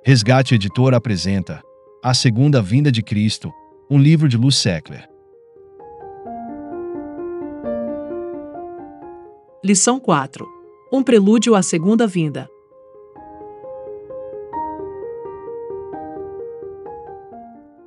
Resgate Editora apresenta A Segunda Vinda de Cristo, um livro de Luz Seckler. Lição 4. Um prelúdio à segunda vinda.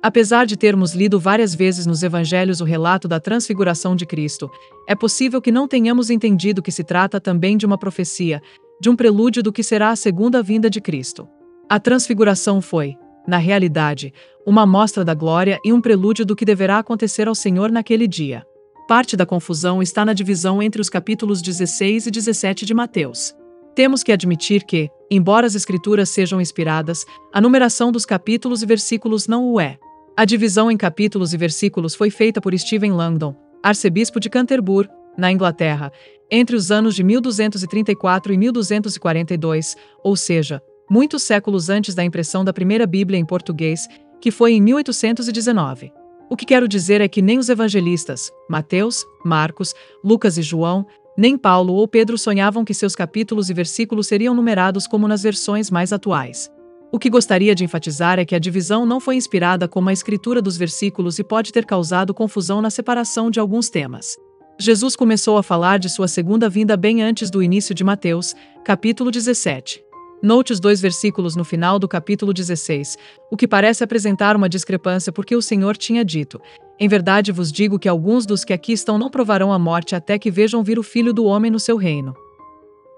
Apesar de termos lido várias vezes nos evangelhos o relato da transfiguração de Cristo, é possível que não tenhamos entendido que se trata também de uma profecia, de um prelúdio do que será a segunda vinda de Cristo. A transfiguração foi, na realidade, uma amostra da glória e um prelúdio do que deverá acontecer ao Senhor naquele dia. Parte da confusão está na divisão entre os capítulos 16 e 17 de Mateus. Temos que admitir que, embora as Escrituras sejam inspiradas, a numeração dos capítulos e versículos não o é. A divisão em capítulos e versículos foi feita por Stephen Langdon, arcebispo de Canterbury, na Inglaterra, entre os anos de 1234 e 1242, ou seja, muitos séculos antes da impressão da primeira Bíblia em português, que foi em 1819. O que quero dizer é que nem os evangelistas, Mateus, Marcos, Lucas e João, nem Paulo ou Pedro sonhavam que seus capítulos e versículos seriam numerados como nas versões mais atuais. O que gostaria de enfatizar é que a divisão não foi inspirada como a escritura dos versículos e pode ter causado confusão na separação de alguns temas. Jesus começou a falar de sua segunda vinda bem antes do início de Mateus, capítulo 17. Note os dois versículos no final do capítulo 16, o que parece apresentar uma discrepância porque o Senhor tinha dito: em verdade vos digo que alguns dos que aqui estão não provarão a morte até que vejam vir o Filho do Homem no seu reino.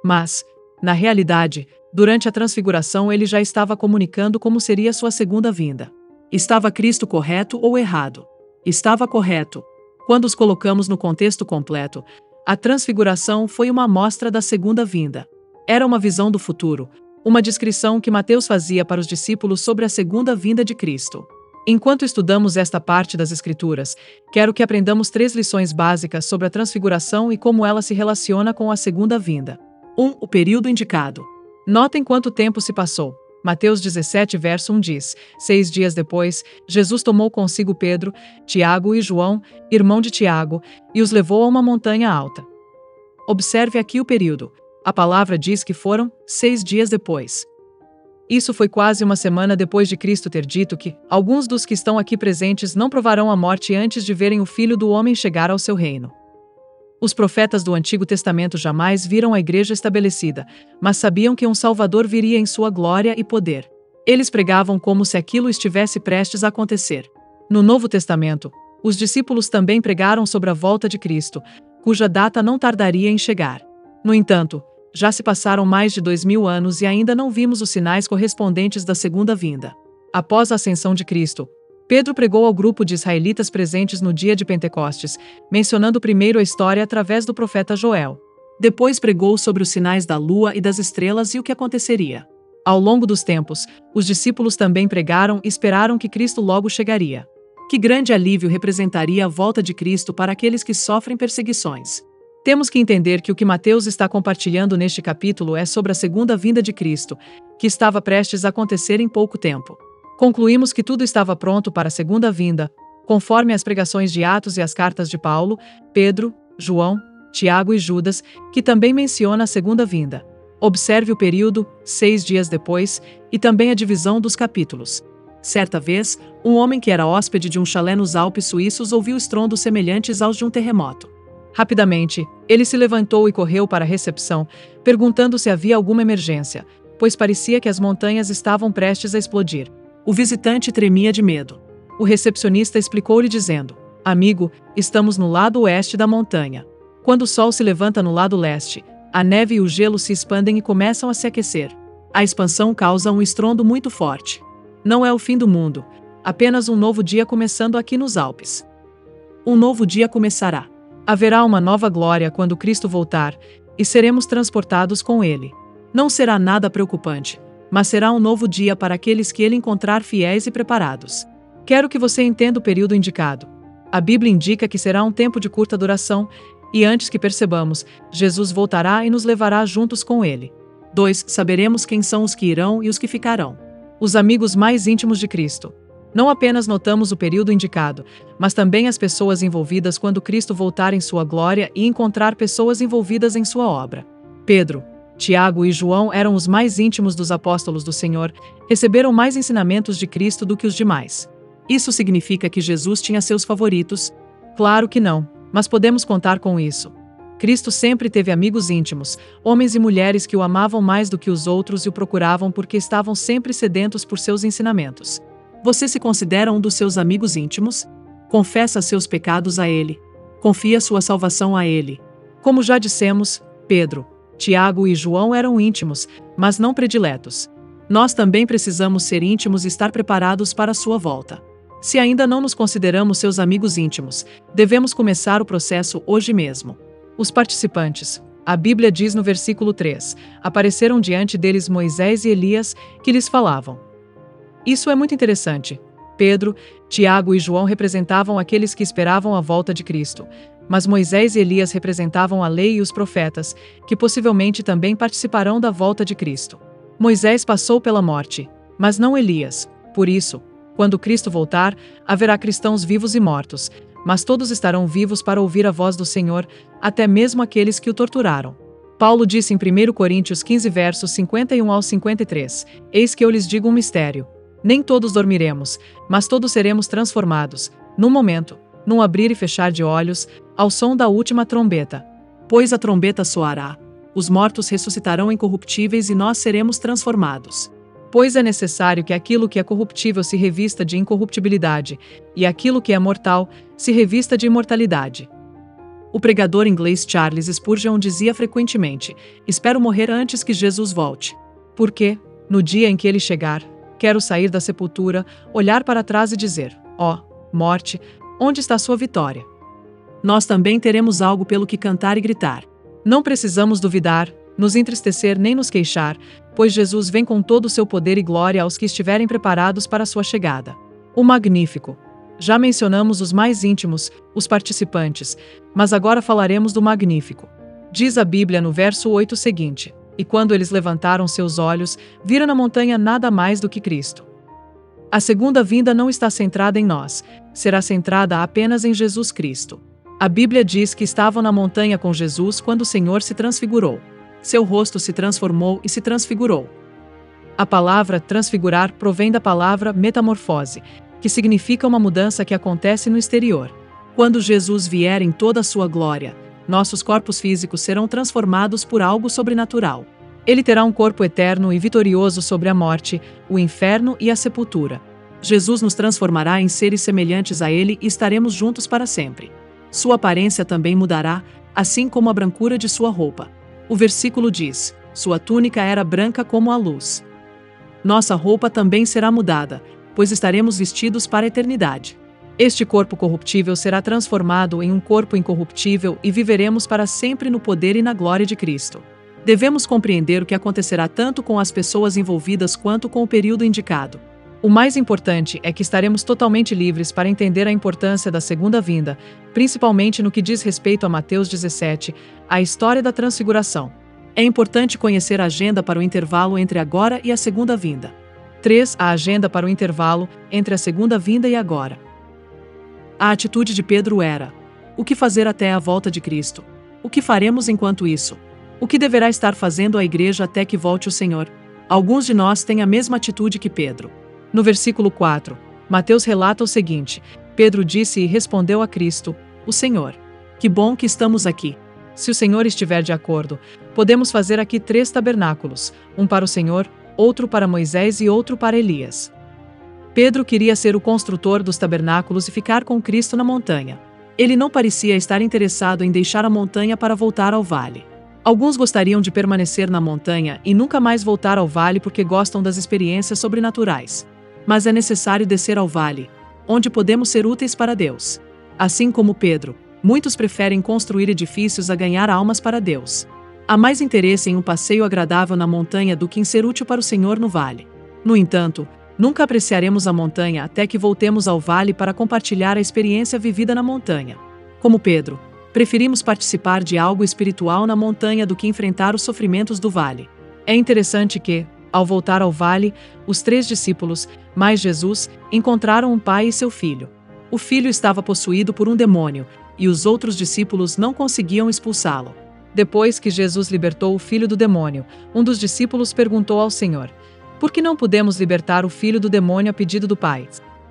Mas, na realidade, durante a transfiguração ele já estava comunicando como seria sua segunda vinda. Estava Cristo correto ou errado? Estava correto. Quando os colocamos no contexto completo, a transfiguração foi uma amostra da segunda vinda. Era uma visão do futuro, uma descrição que Mateus fazia para os discípulos sobre a segunda vinda de Cristo. Enquanto estudamos esta parte das Escrituras, quero que aprendamos 3 lições básicas sobre a transfiguração e como ela se relaciona com a segunda vinda. 1. O período indicado. Notem quanto tempo se passou. Mateus 17, verso 1 diz: 6 dias depois, Jesus tomou consigo Pedro, Tiago e João, irmão de Tiago, e os levou a uma montanha alta. Observe aqui o período. A palavra diz que foram 6 dias depois. Isso foi quase uma semana depois de Cristo ter dito que alguns dos que estão aqui presentes não provarão a morte antes de verem o Filho do Homem chegar ao seu reino. Os profetas do Antigo Testamento jamais viram a igreja estabelecida, mas sabiam que um Salvador viria em sua glória e poder. Eles pregavam como se aquilo estivesse prestes a acontecer. No Novo Testamento, os discípulos também pregaram sobre a volta de Cristo, cuja data não tardaria em chegar. No entanto, já se passaram mais de 2000 anos e ainda não vimos os sinais correspondentes da segunda vinda. Após a ascensão de Cristo, Pedro pregou ao grupo de israelitas presentes no dia de Pentecostes, mencionando primeiro a história através do profeta Joel. Depois pregou sobre os sinais da lua e das estrelas e o que aconteceria. Ao longo dos tempos, os discípulos também pregaram e esperaram que Cristo logo chegaria. Que grande alívio representaria a volta de Cristo para aqueles que sofrem perseguições. Temos que entender que o que Mateus está compartilhando neste capítulo é sobre a segunda vinda de Cristo, que estava prestes a acontecer em pouco tempo. Concluímos que tudo estava pronto para a segunda vinda, conforme as pregações de Atos e as cartas de Paulo, Pedro, João, Tiago e Judas, que também menciona a segunda vinda. Observe o período, 6 dias depois, e também a divisão dos capítulos. Certa vez, um homem que era hóspede de um chalé nos Alpes suíços ouviu estrondos semelhantes aos de um terremoto. Rapidamente, ele se levantou e correu para a recepção, perguntando se havia alguma emergência, pois parecia que as montanhas estavam prestes a explodir. O visitante tremia de medo. O recepcionista explicou-lhe dizendo: amigo, estamos no lado oeste da montanha. Quando o sol se levanta no lado leste, a neve e o gelo se expandem e começam a se aquecer. A expansão causa um estrondo muito forte. Não é o fim do mundo, apenas um novo dia começando aqui nos Alpes. Um novo dia começará. Haverá uma nova glória quando Cristo voltar, e seremos transportados com Ele. Não será nada preocupante, mas será um novo dia para aqueles que Ele encontrar fiéis e preparados. Quero que você entenda o período indicado. A Bíblia indica que será um tempo de curta duração, e antes que percebamos, Jesus voltará e nos levará juntos com Ele. 2. Saberemos quem são os que irão e os que ficarão. Os amigos mais íntimos de Cristo. Não apenas notamos o período indicado, mas também as pessoas envolvidas quando Cristo voltar em sua glória e encontrar pessoas envolvidas em sua obra. Pedro, Tiago e João eram os mais íntimos dos apóstolos do Senhor, receberam mais ensinamentos de Cristo do que os demais. Isso significa que Jesus tinha seus favoritos? Claro que não, mas podemos contar com isso. Cristo sempre teve amigos íntimos, homens e mulheres que o amavam mais do que os outros e o procuravam porque estavam sempre sedentos por seus ensinamentos. Você se considera um dos seus amigos íntimos? Confessa seus pecados a Ele. Confia sua salvação a Ele. Como já dissemos, Pedro, Tiago e João eram íntimos, mas não prediletos. Nós também precisamos ser íntimos e estar preparados para a sua volta. Se ainda não nos consideramos seus amigos íntimos, devemos começar o processo hoje mesmo. Os participantes, a Bíblia diz no versículo 3, apareceram diante deles Moisés e Elias, que lhes falavam. Isso é muito interessante. Pedro, Tiago e João representavam aqueles que esperavam a volta de Cristo, mas Moisés e Elias representavam a lei e os profetas, que possivelmente também participarão da volta de Cristo. Moisés passou pela morte, mas não Elias. Por isso, quando Cristo voltar, haverá cristãos vivos e mortos, mas todos estarão vivos para ouvir a voz do Senhor, até mesmo aqueles que o torturaram. Paulo disse em 1 Coríntios 15 versos 51 ao 53, Eis que eu lhes digo um mistério. Nem todos dormiremos, mas todos seremos transformados, num momento, num abrir e fechar de olhos, ao som da última trombeta. Pois a trombeta soará, os mortos ressuscitarão incorruptíveis e nós seremos transformados. Pois é necessário que aquilo que é corruptível se revista de incorruptibilidade, e aquilo que é mortal se revista de imortalidade. O pregador inglês Charles Spurgeon dizia frequentemente, espero morrer antes que Jesus volte. Porque, no dia em que ele chegar, quero sair da sepultura, olhar para trás e dizer, ó, morte, onde está sua vitória? Nós também teremos algo pelo que cantar e gritar. Não precisamos duvidar, nos entristecer nem nos queixar, pois Jesus vem com todo o seu poder e glória aos que estiverem preparados para sua chegada. O Magnífico. Já mencionamos os mais íntimos, os participantes, mas agora falaremos do Magnífico. Diz a Bíblia no verso 8 o seguinte, e quando eles levantaram seus olhos, viram na montanha nada mais do que Cristo. A segunda vinda não está centrada em nós, será centrada apenas em Jesus Cristo. A Bíblia diz que estavam na montanha com Jesus quando o Senhor se transfigurou. Seu rosto se transformou e se transfigurou. A palavra transfigurar provém da palavra metamorfose, que significa uma mudança que acontece no exterior. Quando Jesus vier em toda a sua glória, nossos corpos físicos serão transformados por algo sobrenatural. Ele terá um corpo eterno e vitorioso sobre a morte, o inferno e a sepultura. Jesus nos transformará em seres semelhantes a Ele e estaremos juntos para sempre. Sua aparência também mudará, assim como a brancura de sua roupa. O versículo diz, sua túnica era branca como a luz. Nossa roupa também será mudada, pois estaremos vestidos para a eternidade. Este corpo corruptível será transformado em um corpo incorruptível e viveremos para sempre no poder e na glória de Cristo. Devemos compreender o que acontecerá tanto com as pessoas envolvidas quanto com o período indicado. O mais importante é que estaremos totalmente livres para entender a importância da segunda vinda, principalmente no que diz respeito a Mateus 17, a história da transfiguração. É importante conhecer a agenda para o intervalo entre agora e a segunda vinda. 3. A agenda para o intervalo entre a segunda vinda e agora. A atitude de Pedro era: o que fazer até a volta de Cristo? O que faremos enquanto isso? O que deverá estar fazendo a igreja até que volte o Senhor? Alguns de nós têm a mesma atitude que Pedro. No versículo 4, Mateus relata o seguinte: Pedro disse e respondeu a Cristo, o Senhor. Que bom que estamos aqui. Se o Senhor estiver de acordo, podemos fazer aqui 3 tabernáculos, um para o Senhor, outro para Moisés e outro para Elias. Pedro queria ser o construtor dos tabernáculos e ficar com Cristo na montanha. Ele não parecia estar interessado em deixar a montanha para voltar ao vale. Alguns gostariam de permanecer na montanha e nunca mais voltar ao vale porque gostam das experiências sobrenaturais. Mas é necessário descer ao vale, onde podemos ser úteis para Deus. Assim como Pedro, muitos preferem construir edifícios a ganhar almas para Deus. Há mais interesse em um passeio agradável na montanha do que em ser útil para o Senhor no vale. No entanto, nunca apreciaremos a montanha até que voltemos ao vale para compartilhar a experiência vivida na montanha. Como Pedro, preferimos participar de algo espiritual na montanha do que enfrentar os sofrimentos do vale. É interessante que, ao voltar ao vale, os 3 discípulos, mais Jesus, encontraram um pai e seu filho. O filho estava possuído por um demônio, e os outros discípulos não conseguiam expulsá-lo. Depois que Jesus libertou o filho do demônio, um dos discípulos perguntou ao Senhor: por que não podemos libertar o filho do demônio a pedido do Pai?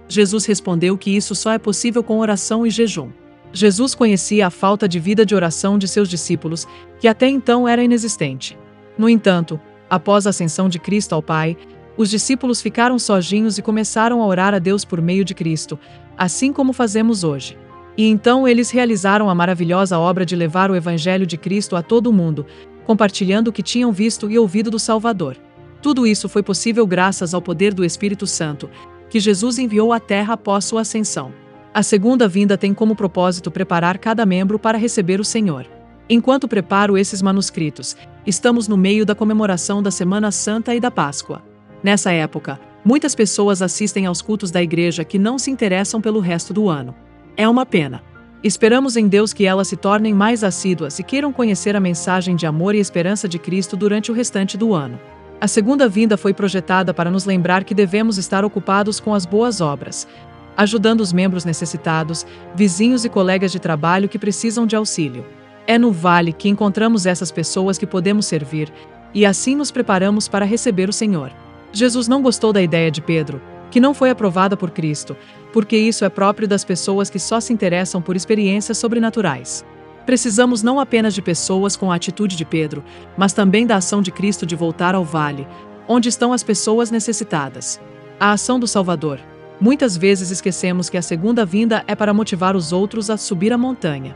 Jesus respondeu que isso só é possível com oração e jejum. Jesus conhecia a falta de vida de oração de seus discípulos, que até então era inexistente. No entanto, após a ascensão de Cristo ao Pai, os discípulos ficaram sozinhos e começaram a orar a Deus por meio de Cristo, assim como fazemos hoje. E então eles realizaram a maravilhosa obra de levar o Evangelho de Cristo a todo o mundo, compartilhando o que tinham visto e ouvido do Salvador. Tudo isso foi possível graças ao poder do Espírito Santo, que Jesus enviou à Terra após sua ascensão. A segunda vinda tem como propósito preparar cada membro para receber o Senhor. Enquanto preparo esses manuscritos, estamos no meio da comemoração da Semana Santa e da Páscoa. Nessa época, muitas pessoas assistem aos cultos da igreja que não se interessam pelo resto do ano. É uma pena. Esperamos em Deus que elas se tornem mais assíduas e queiram conhecer a mensagem de amor e esperança de Cristo durante o restante do ano. A segunda vinda foi projetada para nos lembrar que devemos estar ocupados com as boas obras, ajudando os membros necessitados, vizinhos e colegas de trabalho que precisam de auxílio. É no vale que encontramos essas pessoas que podemos servir, e assim nos preparamos para receber o Senhor. Jesus não gostou da ideia de Pedro, que não foi aprovada por Cristo, porque isso é próprio das pessoas que só se interessam por experiências sobrenaturais. Precisamos não apenas de pessoas com a atitude de Pedro, mas também da ação de Cristo de voltar ao vale, onde estão as pessoas necessitadas. A ação do Salvador. Muitas vezes esquecemos que a segunda vinda é para motivar os outros a subir a montanha.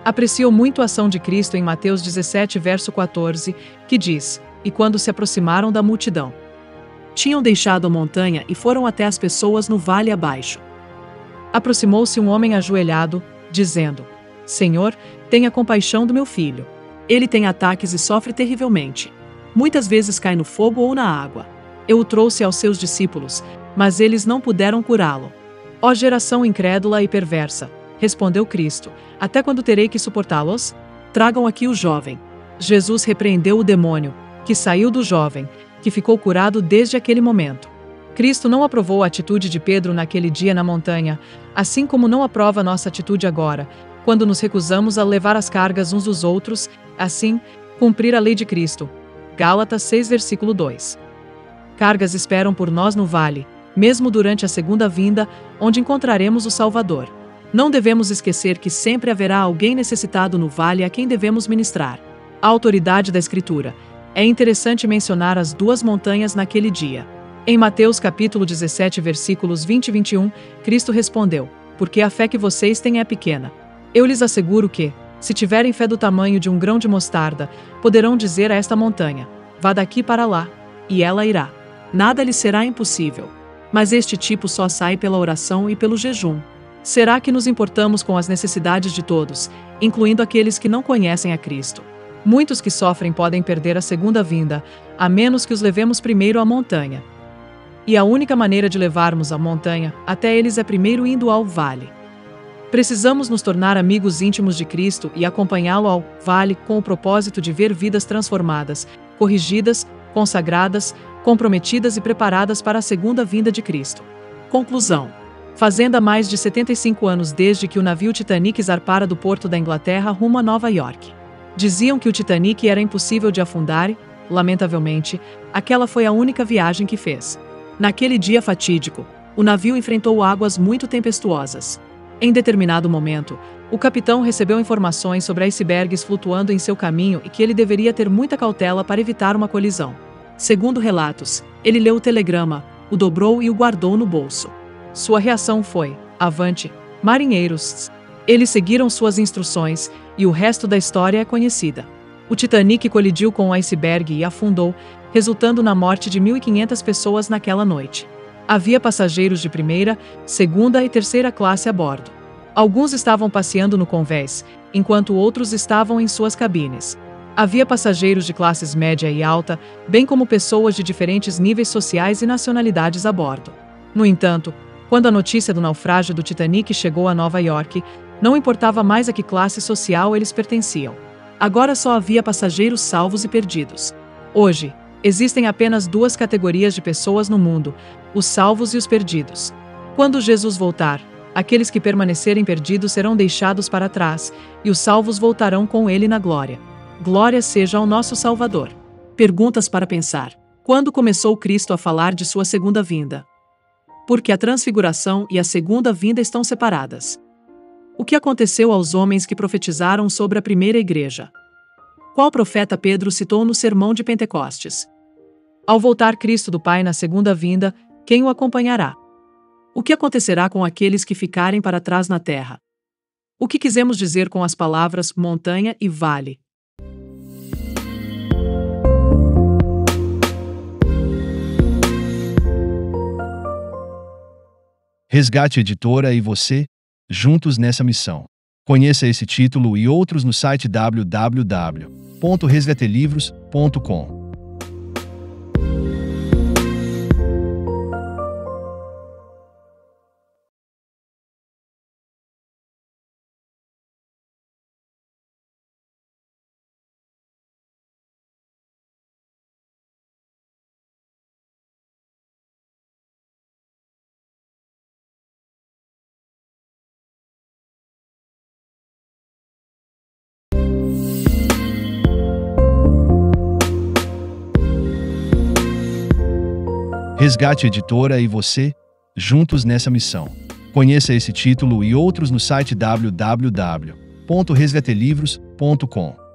Aprecio muito a ação de Cristo em Mateus 17, verso 14, que diz: e quando se aproximaram da multidão, tinham deixado a montanha e foram até as pessoas no vale abaixo. Aproximou-se um homem ajoelhado, dizendo: Senhor, tenha compaixão do meu filho. Ele tem ataques e sofre terrivelmente. Muitas vezes cai no fogo ou na água. Eu o trouxe aos seus discípulos, mas eles não puderam curá-lo. Ó geração incrédula e perversa, respondeu Cristo, até quando terei que suportá-los? Tragam aqui o jovem. Jesus repreendeu o demônio, que saiu do jovem, que ficou curado desde aquele momento. Cristo não aprovou a atitude de Pedro naquele dia na montanha, assim como não aprova nossa atitude agora, quando nos recusamos a levar as cargas uns dos outros, assim, cumprir a lei de Cristo. Gálatas 6, versículo 2. Cargas esperam por nós no vale, mesmo durante a segunda vinda, onde encontraremos o Salvador. Não devemos esquecer que sempre haverá alguém necessitado no vale a quem devemos ministrar. A autoridade da Escritura. É interessante mencionar as duas montanhas naquele dia. Em Mateus capítulo 17, versículos 20 e 21, Cristo respondeu: porque a fé que vocês têm é pequena. Eu lhes asseguro que, se tiverem fé do tamanho de um grão de mostarda, poderão dizer a esta montanha: vá daqui para lá, e ela irá. Nada lhes será impossível. Mas este tipo só sai pela oração e pelo jejum. Será que nos importamos com as necessidades de todos, incluindo aqueles que não conhecem a Cristo? Muitos que sofrem podem perder a segunda vinda, a menos que os levemos primeiro à montanha. E a única maneira de levarmos a montanha até eles é primeiro indo ao vale. Precisamos nos tornar amigos íntimos de Cristo e acompanhá-lo ao vale com o propósito de ver vidas transformadas, corrigidas, consagradas, comprometidas e preparadas para a segunda vinda de Cristo. Conclusão. Fazenda mais de 75 anos desde que o navio Titanic zarpara do porto da Inglaterra rumo a Nova York. Diziam que o Titanic era impossível de afundar e, lamentavelmente, aquela foi a única viagem que fez. Naquele dia fatídico, o navio enfrentou águas muito tempestuosas. Em determinado momento, o capitão recebeu informações sobre icebergs flutuando em seu caminho e que ele deveria ter muita cautela para evitar uma colisão. Segundo relatos, ele leu o telegrama, o dobrou e o guardou no bolso. Sua reação foi: avante, marinheiros! Eles seguiram suas instruções, e o resto da história é conhecida. O Titanic colidiu com o iceberg e afundou, resultando na morte de 1.500 pessoas naquela noite. Havia passageiros de primeira, segunda e terceira classe a bordo. Alguns estavam passeando no convés, enquanto outros estavam em suas cabines. Havia passageiros de classes média e alta, bem como pessoas de diferentes níveis sociais e nacionalidades a bordo. No entanto, quando a notícia do naufrágio do Titanic chegou a Nova York, não importava mais a que classe social eles pertenciam. Agora só havia passageiros salvos e perdidos. Hoje, existem apenas duas categorias de pessoas no mundo: os salvos e os perdidos. Quando Jesus voltar, aqueles que permanecerem perdidos serão deixados para trás, e os salvos voltarão com ele na glória. Glória seja ao nosso Salvador. Perguntas para pensar. Quando começou Cristo a falar de sua segunda vinda? Porque a transfiguração e a segunda vinda estão separadas. O que aconteceu aos homens que profetizaram sobre a primeira igreja? Qual profeta Pedro citou no sermão de Pentecostes? Ao voltar Cristo do Pai na segunda vinda, quem o acompanhará? O que acontecerá com aqueles que ficarem para trás na terra? O que quisemos dizer com as palavras montanha e vale? Resgate Editora e você, juntos nessa missão. Conheça esse título e outros no site www.resgatelivros.com. Resgate Editora e você, juntos nessa missão. Conheça esse título e outros no site www.resgatelivros.com.